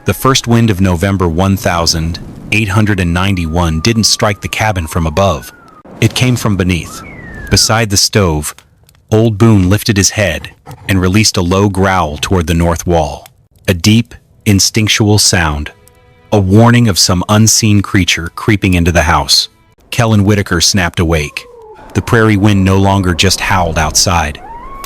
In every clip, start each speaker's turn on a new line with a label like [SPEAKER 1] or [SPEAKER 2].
[SPEAKER 1] The first wind of November 1891 didn't strike the cabin from above. It came from beneath. Beside the stove, Old Boone lifted his head and released a low growl toward the north wall. A deep, instinctual sound, a warning of some unseen creature creeping into the house. Kellen Whitaker snapped awake. The prairie wind no longer just howled outside.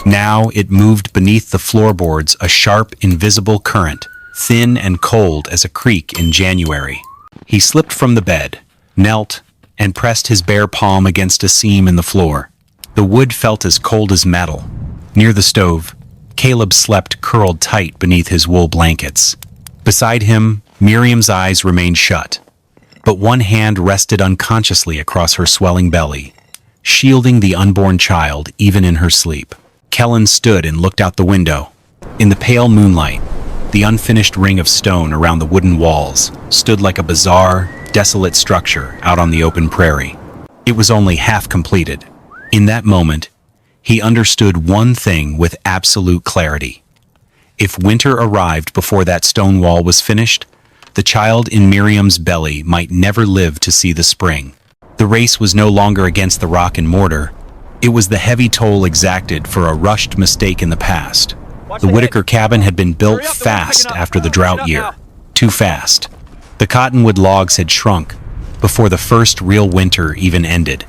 [SPEAKER 1] Now it moved beneath the floorboards, a sharp, invisible current, thin and cold as a creek in January. He slipped from the bed, knelt, and pressed his bare palm against a seam in the floor. The wood felt as cold as metal. Near the stove, Caleb slept curled tight beneath his wool blankets. Beside him, Miriam's eyes remained shut, but one hand rested unconsciously across her swelling belly, shielding the unborn child even in her sleep. Kellen stood and looked out the window. In the pale moonlight, the unfinished ring of stone around the wooden walls stood like a bizarre, desolate structure out on the open prairie. It was only half completed. In that moment, he understood one thing with absolute clarity. If winter arrived before that stone wall was finished, the child in Miriam's belly might never live to see the spring. The race was no longer against the rock and mortar. It was the heavy toll exacted for a rushed mistake in the past. The Whitaker cabin had been built fast after the drought year. Too fast. The cottonwood logs had shrunk before the first real winter even ended.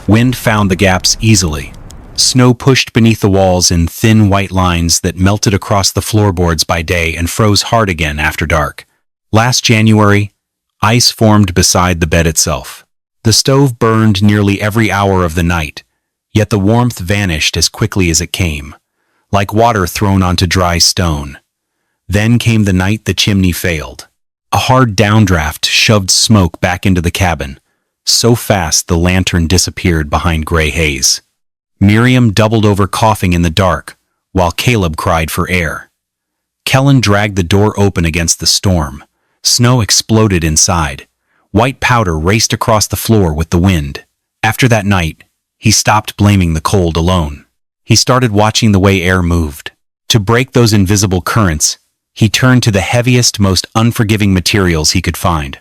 [SPEAKER 1] Wind found the gaps easily. Snow pushed beneath the walls in thin white lines that melted across the floorboards by day and froze hard again after dark. Last January, ice formed beside the bed itself. The stove burned nearly every hour of the night, yet the warmth vanished as quickly as it came, like water thrown onto dry stone. Then came the night the chimney failed. A hard downdraft shoved smoke back into the cabin, so fast the lantern disappeared behind gray haze. Miriam doubled over coughing in the dark, while Caleb cried for air. Kellen dragged the door open against the storm. Snow exploded inside. White powder raced across the floor with the wind. After that night, he stopped blaming the cold alone. He started watching the way air moved. To break those invisible currents, he turned to the heaviest, most unforgiving materials he could find.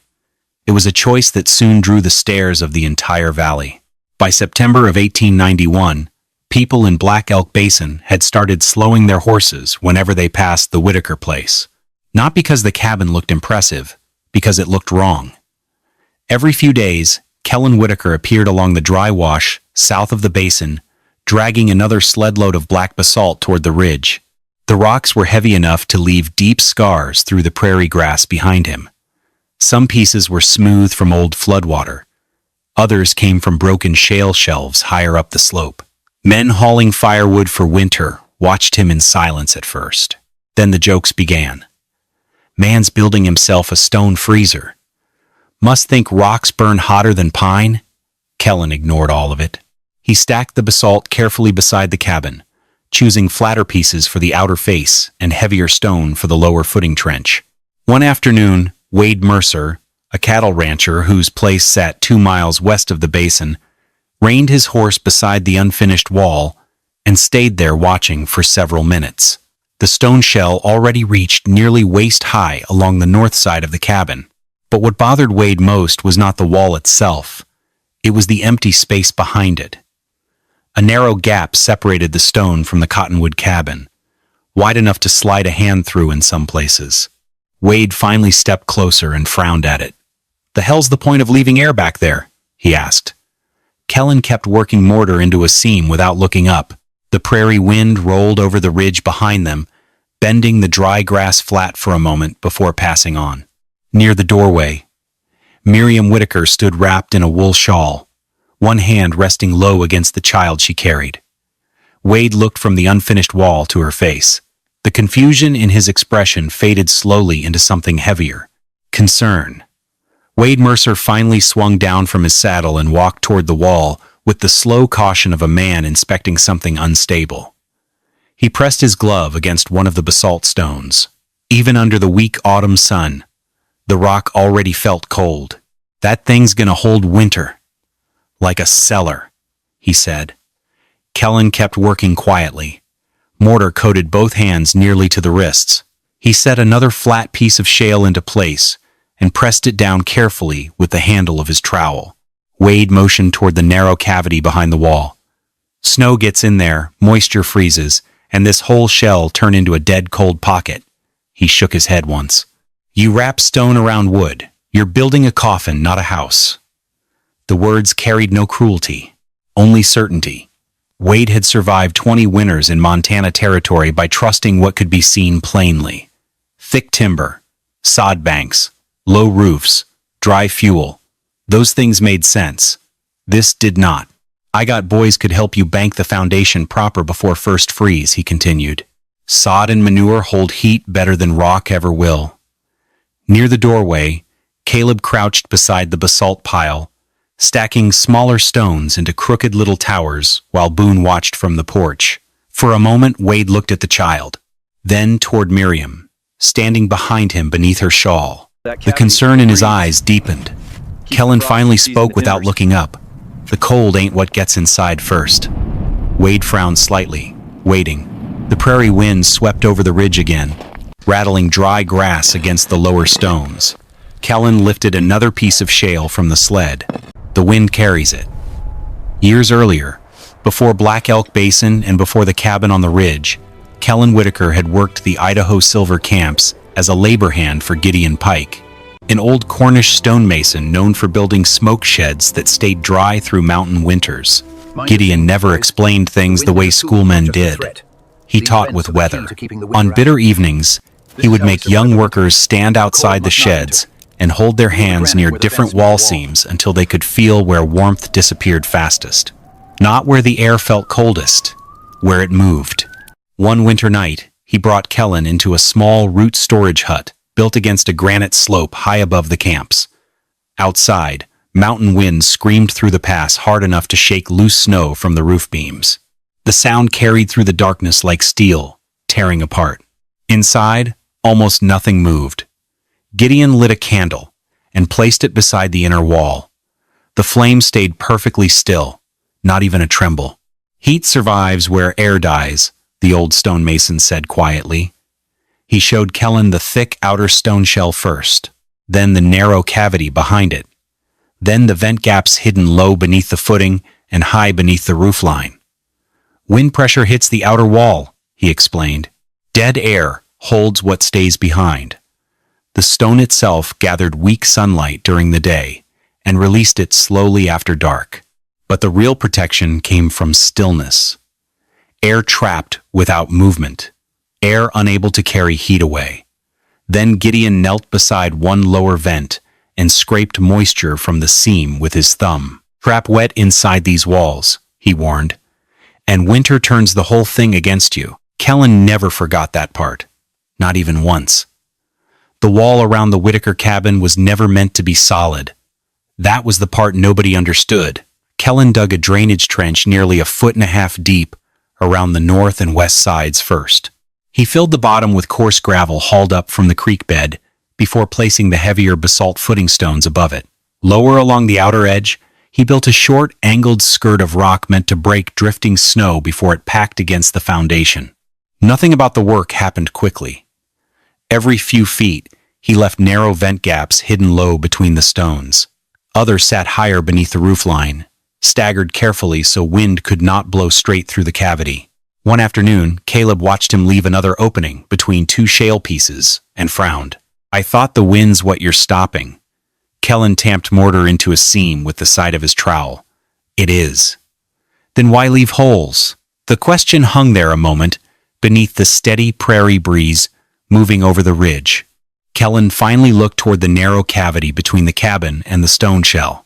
[SPEAKER 1] It was a choice that soon drew the stares of the entire valley. By September of 1891, people in Black Elk Basin had started slowing their horses whenever they passed the Whitaker place. Not because the cabin looked impressive, because it looked wrong. Every few days, Kellen Whitaker appeared along the dry wash south of the basin, dragging another sled load of black basalt toward the ridge. The rocks were heavy enough to leave deep scars through the prairie grass behind him. Some pieces were smooth from old floodwater. Others came from broken shale shelves higher up the slope. Men hauling firewood for winter watched him in silence at first. Then the jokes began. Man's building himself a stone freezer. Must think rocks burn hotter than pine? Kellen ignored all of it. He stacked the basalt carefully beside the cabin, choosing flatter pieces for the outer face and heavier stone for the lower footing trench. One afternoon, Wade Mercer, a cattle rancher whose place sat 2 miles west of the basin, reined his horse beside the unfinished wall and stayed there watching for several minutes. The stone shell already reached nearly waist-high along the north side of the cabin. But what bothered Wade most was not the wall itself. It was the empty space behind it. A narrow gap separated the stone from the cottonwood cabin, wide enough to slide a hand through in some places. Wade finally stepped closer and frowned at it. "The hell's the point of leaving air back there?" he asked. Kellen kept working mortar into a seam without looking up. The prairie wind rolled over the ridge behind them, bending the dry grass flat for a moment before passing on. Near the doorway, Miriam Whitaker stood wrapped in a wool shawl, one hand resting low against the child she carried. Wade looked from the unfinished wall to her face. The confusion in his expression faded slowly into something heavier. Concern. Wade Mercer finally swung down from his saddle and walked toward the wall with the slow caution of a man inspecting something unstable. He pressed his glove against one of the basalt stones. Even under the weak autumn sun, the rock already felt cold. "That thing's gonna hold winter. Like a cellar," he said. Kellen kept working quietly. Mortar coated both hands nearly to the wrists. He set another flat piece of shale into place and pressed it down carefully with the handle of his trowel. Wade motioned toward the narrow cavity behind the wall. Snow gets in there, moisture freezes, and this whole shell turned into a dead cold pocket. He shook his head once. You wrap stone around wood. You're building a coffin, not a house. The words carried no cruelty, only certainty. Wade had survived 20 winters in Montana territory by trusting what could be seen plainly. Thick timber, sod banks, low roofs, dry fuel. Those things made sense. This did not. I got boys could help you bank the foundation proper before first freeze, he continued. Sod and manure hold heat better than rock ever will. Near the doorway, Caleb crouched beside the basalt pile, stacking smaller stones into crooked little towers while Boone watched from the porch. For a moment, Wade looked at the child, then toward Miriam, standing behind him beneath her shawl. The concern in his eyes deepened. Kellen finally spoke without looking up. The cold ain't what gets inside first. Wade frowned slightly, waiting. The prairie wind swept over the ridge again, rattling dry grass against the lower stones. Kellen lifted another piece of shale from the sled. The wind carries it. Years earlier, before Black Elk Basin and before the cabin on the ridge, Kellen Whitaker had worked the Idaho Silver camps as a labor hand for Gideon Pike, an old Cornish stonemason known for building smoke sheds that stayed dry through mountain winters. Gideon never explained things the way schoolmen did. He taught with weather. On bitter evenings, he would make young workers stand outside the sheds and hold their hands near different wall seams until they could feel where warmth disappeared fastest. Not where the air felt coldest, where it moved. One winter night, he brought Kellen into a small root storage hut built against a granite slope high above the camps. Outside, mountain winds screamed through the pass hard enough to shake loose snow from the roof beams. The sound carried through the darkness like steel, tearing apart. Inside, almost nothing moved. Gideon lit a candle and placed it beside the inner wall. The flame stayed perfectly still, not even a tremble. Heat survives where air dies, the old stonemason said quietly. He showed Kellen the thick outer stone shell first, then the narrow cavity behind it, then the vent gaps hidden low beneath the footing and high beneath the roofline. Wind pressure hits the outer wall, he explained. Dead air holds what stays behind. The stone itself gathered weak sunlight during the day and released it slowly after dark. But the real protection came from stillness. Air trapped without movement. Air unable to carry heat away. Then Gideon knelt beside one lower vent and scraped moisture from the seam with his thumb. Trap wet inside these walls, he warned, and winter turns the whole thing against you. Kellen never forgot that part. Not even once. The wall around the Whitaker cabin was never meant to be solid. That was the part nobody understood. Kellen dug a drainage trench nearly 1.5 feet deep around the north and west sides first. He filled the bottom with coarse gravel hauled up from the creek bed before placing the heavier basalt footing stones above it. Lower along the outer edge, he built a short, angled skirt of rock meant to break drifting snow before it packed against the foundation. Nothing about the work happened quickly. Every few feet, he left narrow vent gaps hidden low between the stones. Others sat higher beneath the roofline, staggered carefully so wind could not blow straight through the cavity. One afternoon, Caleb watched him leave another opening between two shale pieces and frowned. I thought the wind's what you're stopping. Kellen tamped mortar into a seam with the side of his trowel. It is. Then why leave holes? The question hung there a moment, beneath the steady prairie breeze moving over the ridge. Kellen finally looked toward the narrow cavity between the cabin and the stone shell.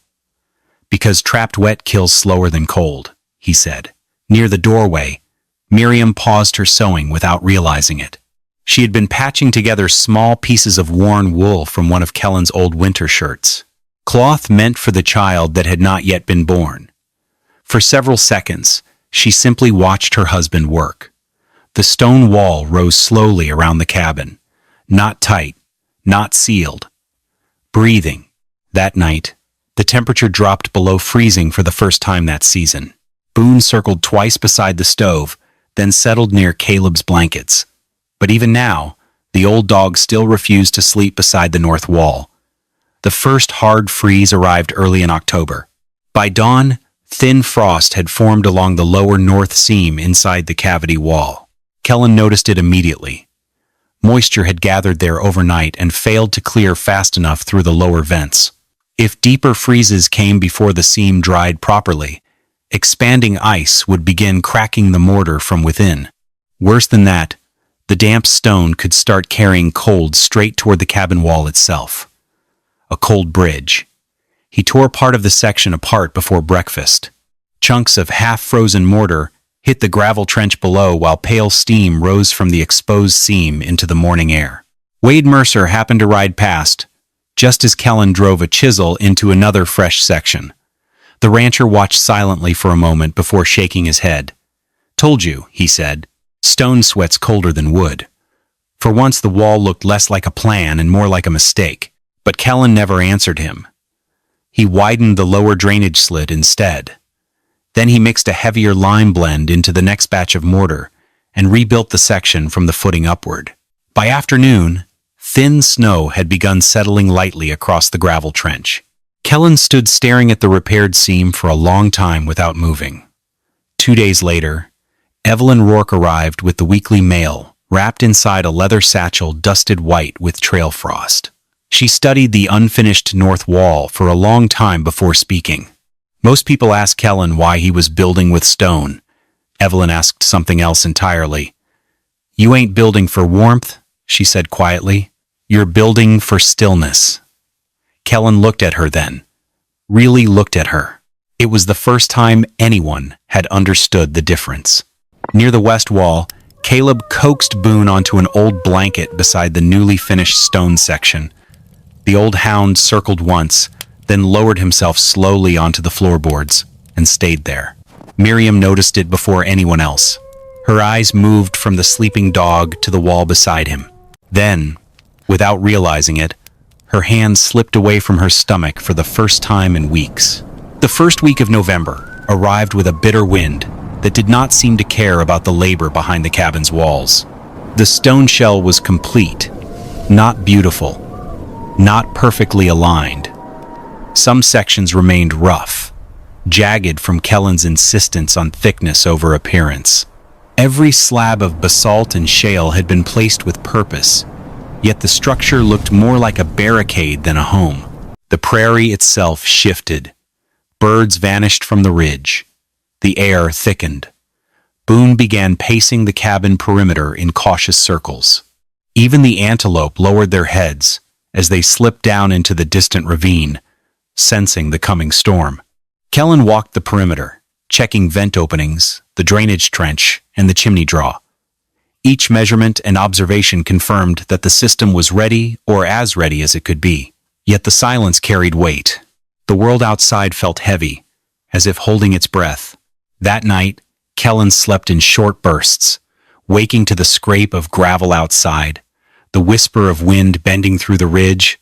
[SPEAKER 1] Because trapped wet kills slower than cold, he said. Near the doorway, Miriam paused her sewing without realizing it. She had been patching together small pieces of worn wool from one of Kellen's old winter shirts. Cloth meant for the child that had not yet been born. For several seconds, she simply watched her husband work. The stone wall rose slowly around the cabin, not tight, not sealed. Breathing. That night, the temperature dropped below freezing for the first time that season. Boone circled twice beside the stove, then settled near Caleb's blankets. But even now, The old dog still refused to sleep beside the north wall. The first hard freeze arrived early in October. By dawn, thin frost had formed along the lower north seam inside the cavity wall. Kellen noticed it immediately. Moisture had gathered there overnight and failed to clear fast enough through the lower vents. If deeper freezes came before the seam dried properly, expanding ice would begin cracking the mortar from within. Worse than that, the damp stone could start carrying cold straight toward the cabin wall itself. A cold bridge. He tore part of the section apart before breakfast. Chunks of half-frozen mortar hit the gravel trench below while pale steam rose from the exposed seam into the morning air. Wade Mercer happened to ride past, just as Kellen drove a chisel into another fresh section. The rancher watched silently for a moment before shaking his head. "Told you," he said. "Stone sweats colder than wood." For once the wall looked less like a plan and more like a mistake, but Kellen never answered him. He widened the lower drainage slit instead. Then he mixed a heavier lime blend into the next batch of mortar and rebuilt the section from the footing upward. By afternoon, thin snow had begun settling lightly across the gravel trench. Kellen stood staring at the repaired seam for a long time without moving. 2 days later, Evelyn Rourke arrived with the weekly mail, wrapped inside a leather satchel dusted white with trail frost. She studied the unfinished north wall for a long time before speaking. Most people asked Kellen why he was building with stone. Evelyn asked something else entirely. "You ain't building for warmth," she said quietly. "You're building for stillness." Kellen looked at her then. Really looked at her. It was the first time anyone had understood the difference. Near the west wall, Caleb coaxed Boone onto an old blanket beside the newly finished stone section. The old hound circled once, then lowered himself slowly onto the floorboards and stayed there. Miriam noticed it before anyone else. Her eyes moved from the sleeping dog to the wall beside him. Then, without realizing it, her hands slipped away from her stomach for the first time in weeks. The first week of November arrived with a bitter wind that did not seem to care about the labor behind the cabin's walls. The stone shell was complete, not beautiful, not perfectly aligned. Some sections remained rough, jagged from Kellen's insistence on thickness over appearance. Every slab of basalt and shale had been placed with purpose, yet the structure looked more like a barricade than a home. The prairie itself shifted. Birds vanished from the ridge. The air thickened. Boone began pacing the cabin perimeter in cautious circles. Even the antelope lowered their heads as they slipped down into the distant ravine, sensing the coming storm. Kellen walked the perimeter, checking vent openings, the drainage trench, and the chimney draw. Each measurement and observation confirmed that the system was ready or as ready as it could be. Yet the silence carried weight. The world outside felt heavy, as if holding its breath. That night, Kellen slept in short bursts, waking to the scrape of gravel outside, the whisper of wind bending through the ridge,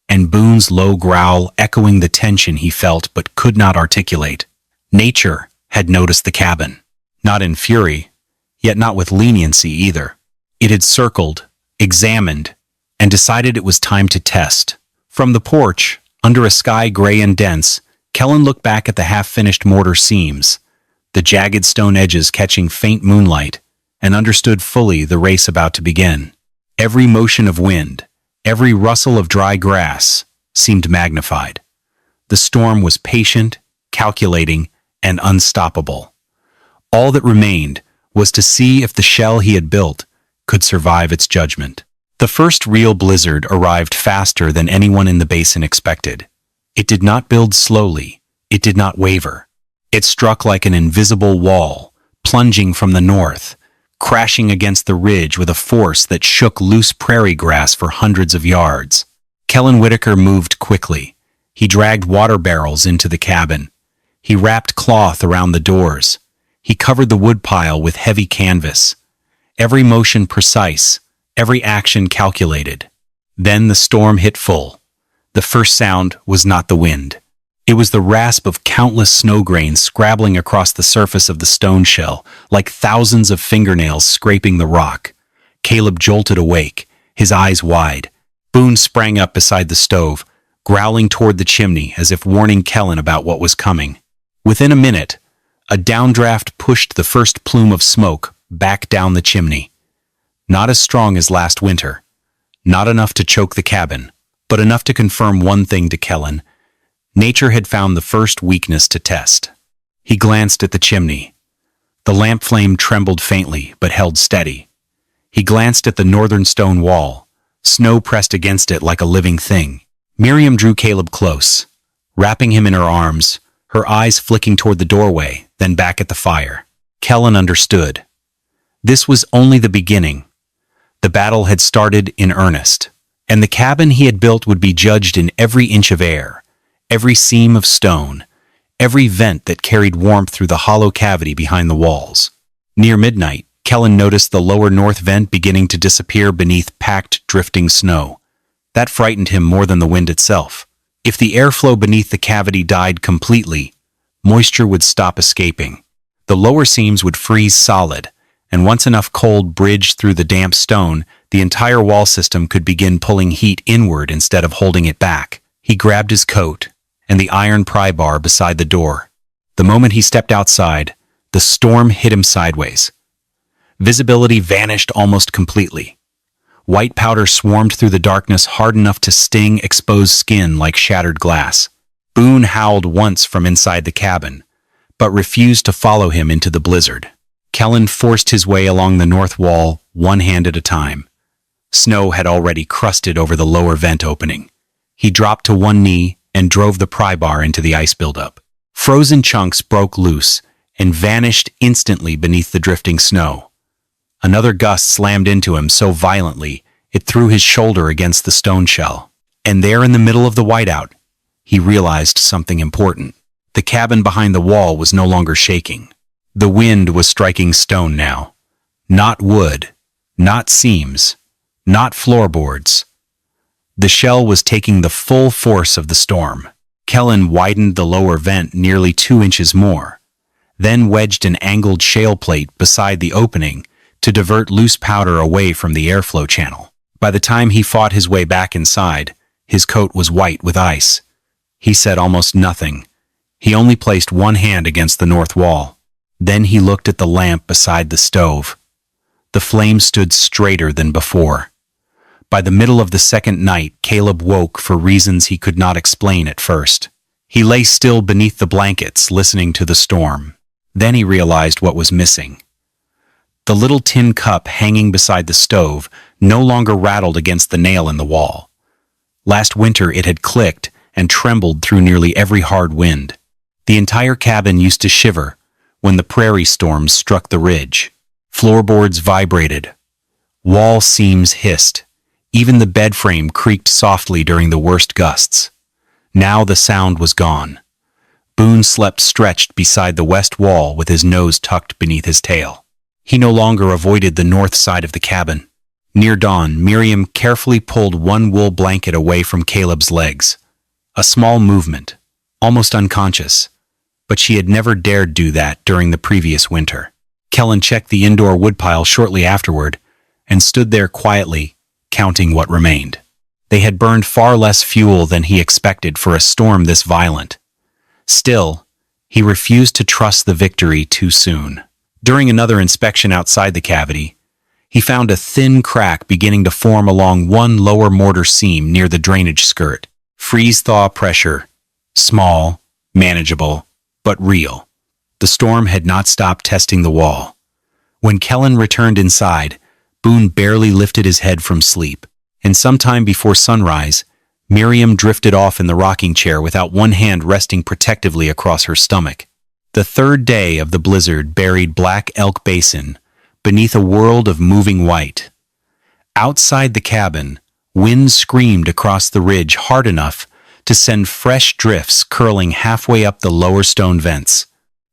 [SPEAKER 1] and Boone's low growl echoing the tension he felt but could not articulate. Nature had noticed the cabin, not in fury, yet not with leniency either. It had circled, examined, and decided it was time to test. From the porch, under a sky gray and dense, Kellen looked back at the half-finished mortar seams, the jagged stone edges catching faint moonlight, and understood fully the race about to begin. Every motion of wind, every rustle of dry grass seemed magnified. The storm was patient, calculating, and unstoppable. All that remained was to see if the shell he had built could survive its judgment. The first real blizzard arrived faster than anyone in the basin expected. It did not build slowly. It did not waver. It struck like an invisible wall, plunging from the north, crashing against the ridge with a force that shook loose prairie grass for hundreds of yards. Kellen Whitaker moved quickly. He dragged water barrels into the cabin. He wrapped cloth around the doors. He covered the woodpile with heavy canvas. Every motion precise, every action calculated. Then the storm hit full. The first sound was not the wind. It was the rasp of countless snow grains scrabbling across the surface of the stone shell, like thousands of fingernails scraping the rock. Caleb jolted awake, his eyes wide. Boone sprang up beside the stove, growling toward the chimney as if warning Kellen about what was coming. Within a minute, a downdraft pushed the first plume of smoke back down the chimney. Not as strong as last winter, not enough to choke the cabin, but enough to confirm one thing to Kellen. Nature had found the first weakness to test. He glanced at the chimney. The lamp flame trembled faintly, but held steady. He glanced at the northern stone wall. Snow pressed against it like a living thing. Miriam drew Caleb close, wrapping him in her arms, her eyes flicking toward the doorway, then back at the fire. Kellen understood. This was only the beginning. The battle had started in earnest, and the cabin he had built would be judged in every inch of air, every seam of stone, every vent that carried warmth through the hollow cavity behind the walls. Near midnight, Kellen noticed the lower north vent beginning to disappear beneath packed, drifting snow. That frightened him more than the wind itself. If the airflow beneath the cavity died completely, moisture would stop escaping. The lower seams would freeze solid, and once enough cold bridged through the damp stone, the entire wall system could begin pulling heat inward instead of holding it back. He grabbed his coat and the iron pry bar beside the door. The moment he stepped outside, the storm hit him sideways. Visibility vanished almost completely. White powder swarmed through the darkness hard enough to sting exposed skin like shattered glass. Boone howled once from inside the cabin, but refused to follow him into the blizzard. Kellen forced his way along the north wall, one hand at a time. Snow had already crusted over the lower vent opening. He dropped to one knee and drove the pry bar into the ice buildup. Frozen chunks broke loose and vanished instantly beneath the drifting snow. Another gust slammed into him so violently it threw his shoulder against the stone shell. And there in the middle of the whiteout, he realized something important. The cabin behind the wall was no longer shaking. The wind was striking stone now. Not wood, not seams, not floorboards. The shell was taking the full force of the storm. Kellen widened the lower vent nearly 2 inches more, then wedged an angled shale plate beside the opening to divert loose powder away from the airflow channel. By the time he fought his way back inside, his coat was white with ice. He said almost nothing. He only placed one hand against the north wall. Then he looked at the lamp beside the stove. The flame stood straighter than before. By the middle of the second night, Caleb woke for reasons he could not explain at first. He lay still beneath the blankets, listening to the storm. Then he realized what was missing. The little tin cup hanging beside the stove no longer rattled against the nail in the wall. Last winter it had clicked and trembled through nearly every hard wind. The entire cabin used to shiver when the prairie storms struck the ridge. Floorboards vibrated. Wall seams hissed. Even the bed frame creaked softly during the worst gusts. Now the sound was gone. Boone slept stretched beside the west wall with his nose tucked beneath his tail. He no longer avoided the north side of the cabin. Near dawn, Miriam carefully pulled one wool blanket away from Caleb's legs. A small movement, almost unconscious, but she had never dared do that during the previous winter. Kellen checked the indoor woodpile shortly afterward and stood there quietly, counting what remained. They had burned far less fuel than he expected for a storm this violent. Still, he refused to trust the victory too soon. During another inspection outside the cavity, he found a thin crack beginning to form along one lower mortar seam near the drainage skirt. Freeze-thaw pressure. Small, manageable, but real. The storm had not stopped testing the wall. When Kellen returned inside, Boone barely lifted his head from sleep, and sometime before sunrise, Miriam drifted off in the rocking chair without one hand resting protectively across her stomach. The third day of the blizzard buried Black Elk Basin beneath a world of moving white. Outside the cabin, wind screamed across the ridge hard enough to send fresh drifts curling halfway up the lower stone vents.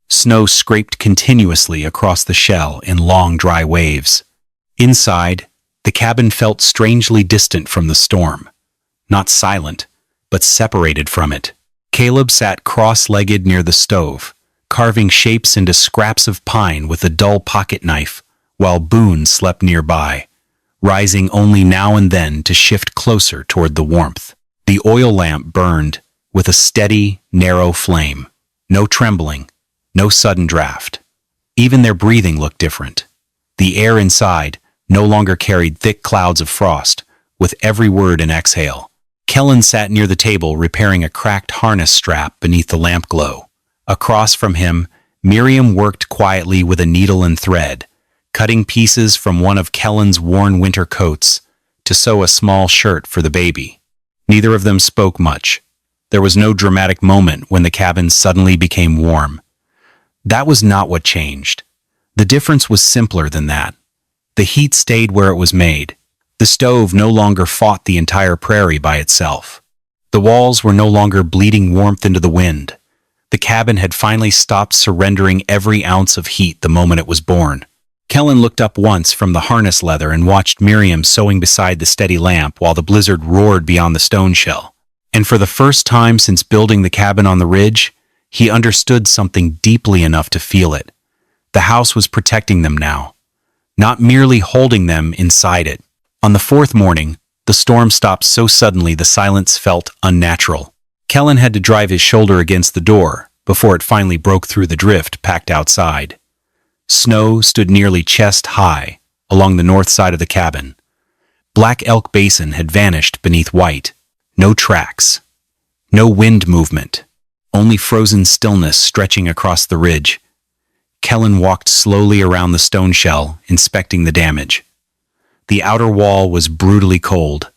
[SPEAKER 1] Snow scraped continuously across the shell in long, dry waves. Inside, the cabin felt strangely distant from the storm. Not silent, but separated from it. Caleb sat cross-legged near the stove, carving shapes into scraps of pine with a dull pocket knife, while Boone slept nearby, rising only now and then to shift closer toward the warmth. The oil lamp burned with a steady, narrow flame. No trembling, no sudden draft. Even their breathing looked different. The air inside no longer carried thick clouds of frost, with every word an exhale. Kellen sat near the table repairing a cracked harness strap beneath the lamp glow. Across from him, Miriam worked quietly with a needle and thread, cutting pieces from one of Kellen's worn winter coats to sew a small shirt for the baby. Neither of them spoke much. There was no dramatic moment when the cabin suddenly became warm. That was not what changed. The difference was simpler than that. The heat stayed where it was made. The stove no longer fought the entire prairie by itself. The walls were no longer bleeding warmth into the wind. The cabin had finally stopped surrendering every ounce of heat the moment it was born. Kellen looked up once from the harness leather and watched Miriam sewing beside the steady lamp while the blizzard roared beyond the stone shell. And for the first time since building the cabin on the ridge, he understood something deeply enough to feel it. The house was protecting them now, not merely holding them inside it. On the fourth morning, the storm stopped so suddenly the silence felt unnatural. Kellen had to drive his shoulder against the door before it finally broke through the drift packed outside. Snow stood nearly chest high along the north side of the cabin. Black Elk Basin had vanished beneath white. No tracks. No wind movement. Only frozen stillness stretching across the ridge. Kellen walked slowly around the stone shell, inspecting the damage. The outer wall was brutally cold.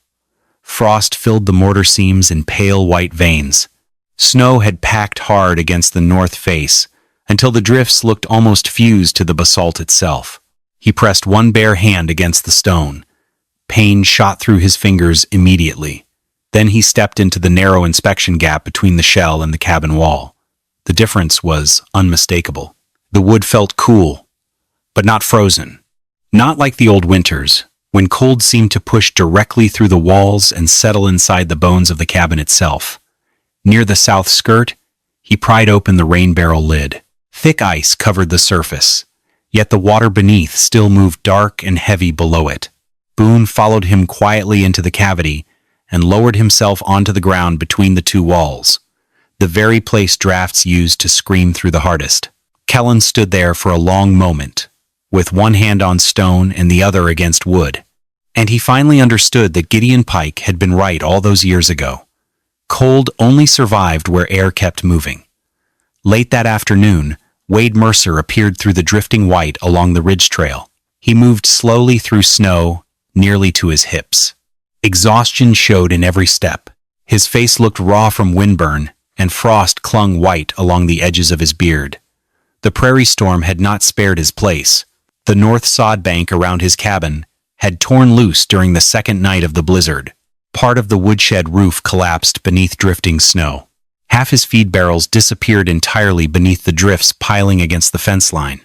[SPEAKER 1] Frost filled the mortar seams in pale white veins. Snow had packed hard against the north face until the drifts looked almost fused to the basalt itself. He pressed one bare hand against the stone. Pain shot through his fingers immediately. Then he stepped into the narrow inspection gap between the shell and the cabin wall. The difference was unmistakable. The wood felt cool, but not frozen. Not like the old winters, when cold seemed to push directly through the walls and settle inside the bones of the cabin itself. Near the south skirt, he pried open the rain barrel lid. Thick ice covered the surface, yet the water beneath still moved dark and heavy below it. Boone followed him quietly into the cavity and lowered himself onto the ground between the two walls, the very place drafts used to scream through the hardest. Kellen stood there for a long moment, with one hand on stone and the other against wood. And he finally understood that Gideon Pike had been right all those years ago. Cold only survived where air kept moving. Late that afternoon, Wade Mercer appeared through the drifting white along the ridge trail. He moved slowly through snow, nearly to his hips. Exhaustion showed in every step. His face looked raw from windburn, and frost clung white along the edges of his beard. The prairie storm had not spared his place. The north sod bank around his cabin had torn loose during the second night of the blizzard. Part of the woodshed roof collapsed beneath drifting snow. Half his feed barrels disappeared entirely beneath the drifts piling against the fence line.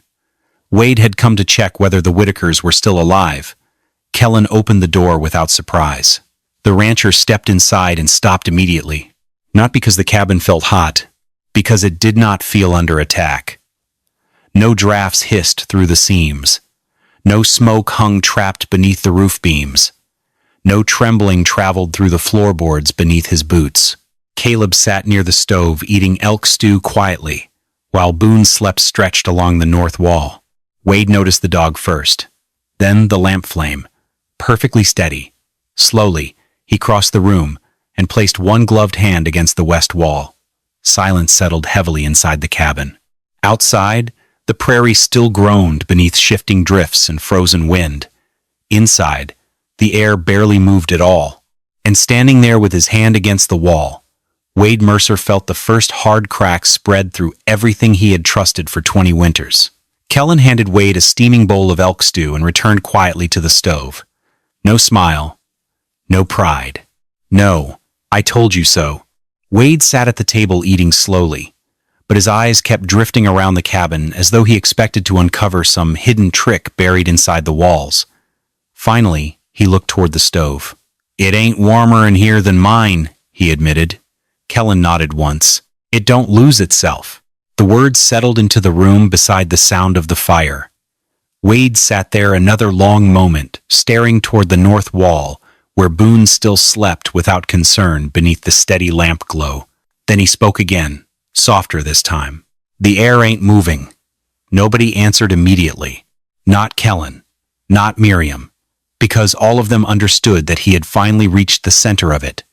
[SPEAKER 1] Wade had come to check whether the Whitakers were still alive. Kellen opened the door without surprise. The rancher stepped inside and stopped immediately. Not because the cabin felt hot, because it did not feel under attack. No drafts hissed through the seams. No smoke hung trapped beneath the roof beams. No trembling traveled through the floorboards beneath his boots. Caleb sat near the stove eating elk stew quietly, while Boone slept stretched along the north wall. Wade noticed the dog first, then the lamp flame, perfectly steady. Slowly, he crossed the room and placed one gloved hand against the west wall. Silence settled heavily inside the cabin. Outside, the prairie still groaned beneath shifting drifts and frozen wind. Inside, the air barely moved at all. And standing there with his hand against the wall, Wade Mercer felt the first hard crack spread through everything he had trusted for 20 winters. Kellen handed Wade a steaming bowl of elk stew and returned quietly to the stove. No smile. No pride. No, I told you so. Wade sat at the table eating slowly, but his eyes kept drifting around the cabin as though he expected to uncover some hidden trick buried inside the walls. Finally, he looked toward the stove. "It ain't warmer in here than mine," he admitted. Kellen nodded once. "It don't lose itself." The words settled into the room beside the sound of the fire. Wade sat there another long moment, staring toward the north wall, where Boone still slept without concern beneath the steady lamp glow. Then he spoke again, softer this time. "The air ain't moving." Nobody answered immediately. Not Kellen, not Miriam, because all of them understood that he had finally reached the center of it.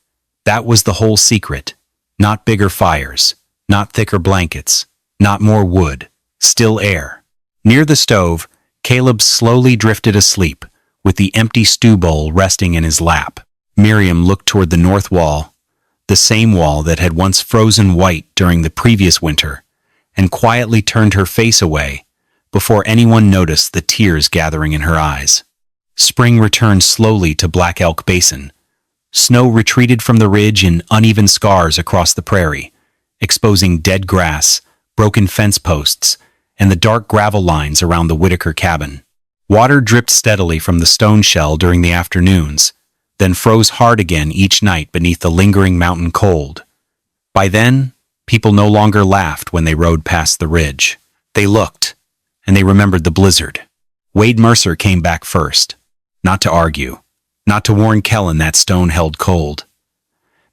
[SPEAKER 1] That was the whole secret. Not bigger fires, not thicker blankets, not more wood, still air. Near the stove, Caleb slowly drifted asleep, with the empty stew bowl resting in his lap. Miriam looked toward the north wall, the same wall that had once frozen white during the previous winter, and quietly turned her face away before anyone noticed the tears gathering in her eyes. Spring returned slowly to Black Elk Basin. Snow retreated from the ridge in uneven scars across the prairie, exposing dead grass, broken fence posts, and the dark gravel lines around the Whitaker cabin. Water dripped steadily from the stone shell during the afternoons, then froze hard again each night beneath the lingering mountain cold. By then, people no longer laughed when they rode past the ridge. They looked, and they remembered the blizzard. Wade Mercer came back first, not to argue, not to warn Kellen that stone held cold.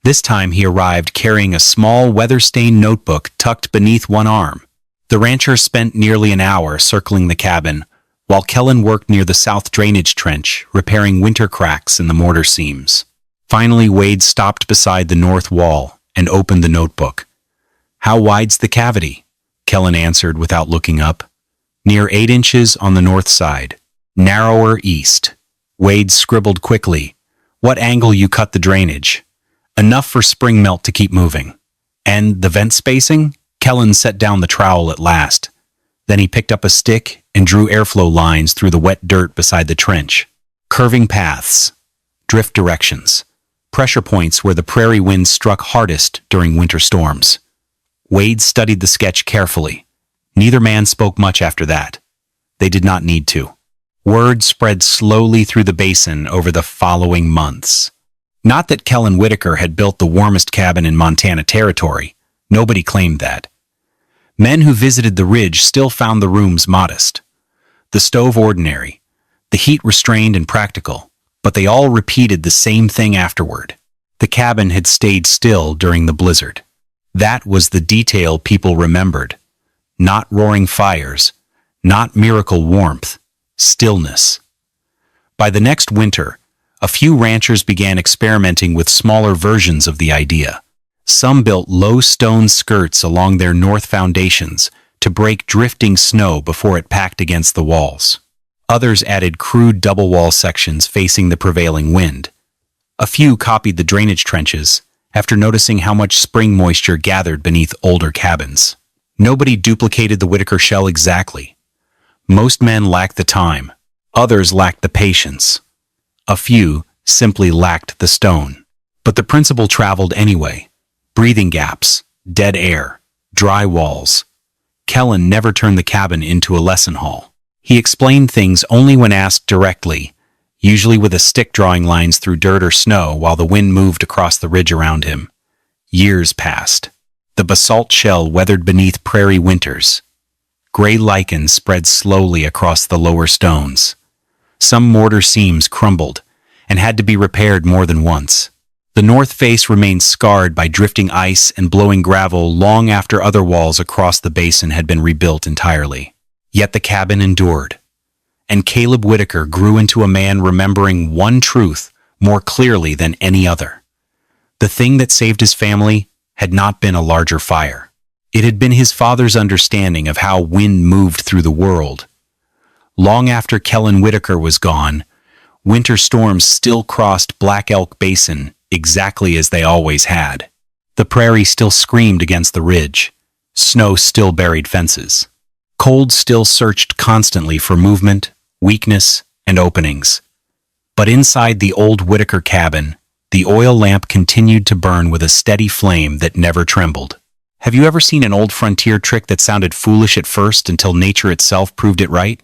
[SPEAKER 1] This time he arrived carrying a small weather-stained notebook tucked beneath one arm. The rancher spent nearly an hour circling the cabin, while Kellen worked near the south drainage trench, repairing winter cracks in the mortar seams. Finally, Wade stopped beside the north wall and opened the notebook. "How wide's the cavity?" Kellen answered without looking up. "Near 8 inches on the north side. Narrower east." Wade scribbled quickly. "What angle you cut the drainage?" "Enough for spring melt to keep moving." "And the vent spacing?" Kellen set down the trowel at last. Then he picked up a stick and drew airflow lines through the wet dirt beside the trench. "Curving paths, drift directions, pressure points where the prairie winds struck hardest during winter storms." Wade studied the sketch carefully. Neither man spoke much after that. They did not need to. Word spread slowly through the basin over the following months. Not that Kellen Whitaker had built the warmest cabin in Montana Territory. Nobody claimed that. Men who visited the ridge still found the rooms modest, the stove ordinary, the heat restrained and practical, but they all repeated the same thing afterward. The cabin had stayed still during the blizzard. That was the detail people remembered. Not roaring fires, not miracle warmth, stillness. By the next winter, a few ranchers began experimenting with smaller versions of the idea. Some built low stone skirts along their north foundations to break drifting snow before it packed against the walls. Others added crude double wall sections facing the prevailing wind. A few copied the drainage trenches after noticing how much spring moisture gathered beneath older cabins. Nobody duplicated the Whitaker shell exactly. Most men lacked the time. Others lacked the patience. A few simply lacked the stone. But the principle traveled anyway. Breathing gaps, dead air, dry walls. Kellen never turned the cabin into a lesson hall. He explained things only when asked directly, usually with a stick drawing lines through dirt or snow while the wind moved across the ridge around him. Years passed. The basalt shell weathered beneath prairie winters. Gray lichen spread slowly across the lower stones. Some mortar seams crumbled and had to be repaired more than once. The north face remained scarred by drifting ice and blowing gravel long after other walls across the basin had been rebuilt entirely. Yet the cabin endured, and Caleb Whitaker grew into a man remembering one truth more clearly than any other. The thing that saved his family had not been a larger fire. It had been his father's understanding of how wind moved through the world. Long after Kellen Whitaker was gone, winter storms still crossed Black Elk Basin exactly as they always had. The prairie still screamed against the ridge. Snow still buried fences. Cold still searched constantly for movement, weakness, and openings. But inside the old Whitaker cabin, the oil lamp continued to burn with a steady flame that never trembled. Have you ever seen an old frontier trick that sounded foolish at first until nature itself proved it right?